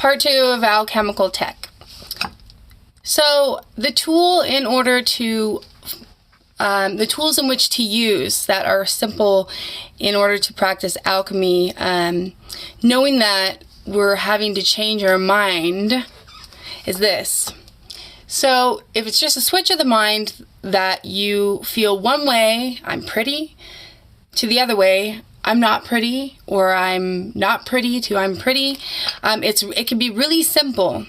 Part 2 of Alchemical Tech. So the tool in order to, the tools in which to use that are simple in order to practice alchemy, knowing that we're having to change our mind, is this. So if it's just a switch of the mind that you feel one way, I'm pretty, to the other way, I'm not pretty, or I'm not pretty to I'm pretty, it can be really simple.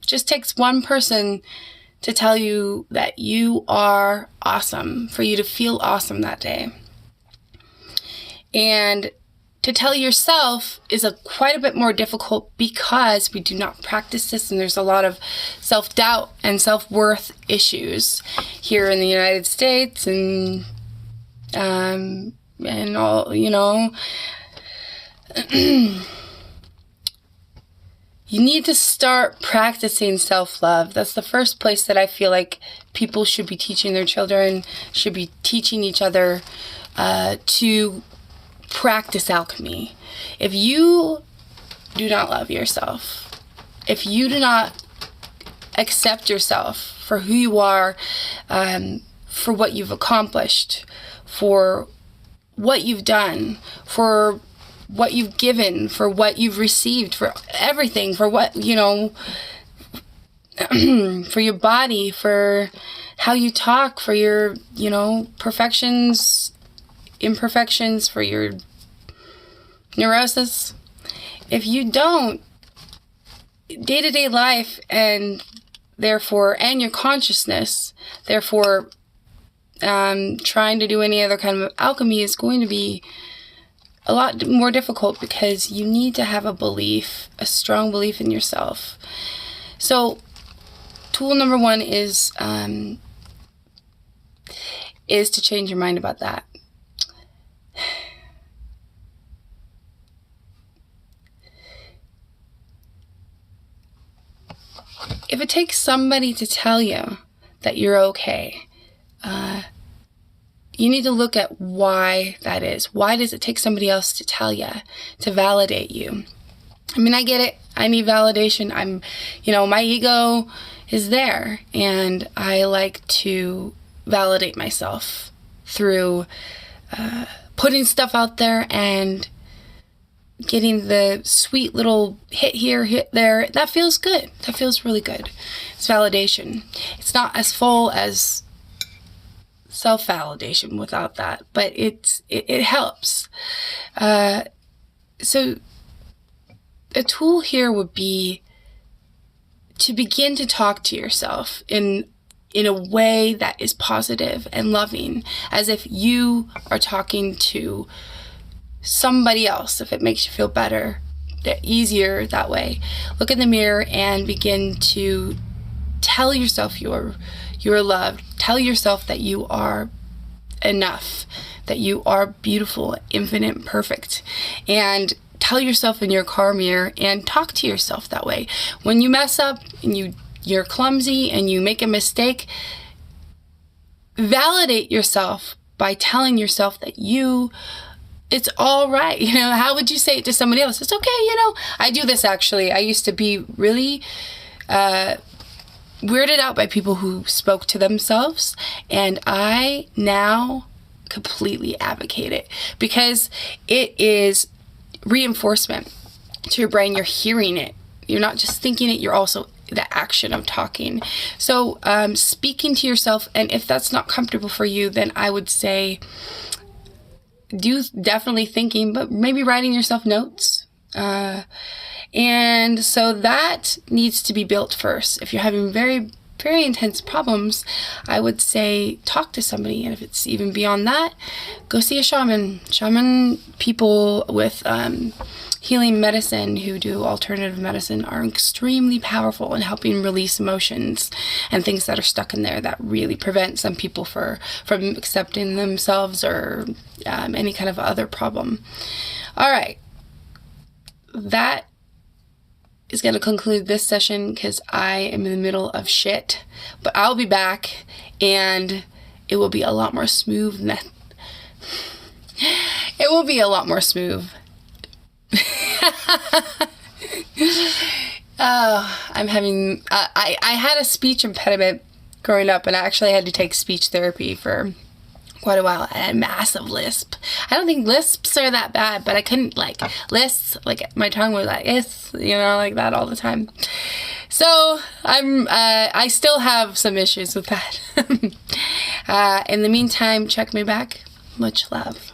Just takes one person to tell you that you are awesome, for you to feel awesome that day. And to tell yourself is quite a bit more difficult because we do not practice this, and there's a lot of self-doubt and self-worth issues here in the United States and all, you know. You need to start practicing self-love. That's the first place that I feel like people should be teaching their children, should be teaching each other to practice alchemy. If you do not love yourself, if you do not accept yourself for who you are, for what you've accomplished, for what you've done, for what you've given, for what you've received, for everything, for what, you know, for your body, for how you talk, for your, you know, perfections, imperfections, for your neurosis. If you don't, day-to-day life and therefore, and your consciousness, therefore, trying to do any other kind of alchemy is going to be a lot more difficult, because you need to have a belief, a strong belief in yourself. So tool number 1 is to change your mind about that. If it takes somebody to tell you that you're okay, you need to look at why that is. Why does it take somebody else to tell you, to validate you? I mean, I get it. I need validation. My ego is there, and I like to validate myself through putting stuff out there and getting the sweet little hit here, hit there. That feels good. That feels really good. It's validation. It's not as full as self-validation without that, but it helps. So a tool here would be to begin to talk to yourself in a way that is positive and loving, as if you are talking to somebody else. If it makes you feel better, easier that way, look in the mirror and begin to tell yourself you're loved. Tell yourself that you are enough, that you are beautiful, infinite, perfect. And tell yourself in your car mirror and talk to yourself that way. When you mess up and you're clumsy and you make a mistake, validate yourself by telling yourself that it's all right. You know, how would you say it to somebody else? It's okay, you know. I do this actually. I used to be really weirded out by people who spoke to themselves, and I now completely advocate it, because it is reinforcement to your brain. You're hearing it. You're not just thinking it, you're also the action of talking. So speaking to yourself, and if that's not comfortable for you, then I would say do definitely thinking, but maybe writing yourself notes. And so that needs to be built first. If you're having very, very intense problems, I would say talk to somebody. And if it's even beyond that, go see a shaman. Shaman people with healing medicine who do alternative medicine are extremely powerful in helping release emotions and things that are stuck in there that really prevent some people from accepting themselves or any kind of other problem. All right. That is going to conclude this session because I am in the middle of shit. But I'll be back, and it will be a lot more smooth. It will be a lot more smooth. Oh, I'm having, I had a speech impediment growing up, and I actually had to take speech therapy for quite a while. I had a massive lisp. I don't think lisps are that bad, but I couldn't, like, lisps, like, my tongue was like, like that all the time. So, I still have some issues with that. In the meantime, check me back. Much love.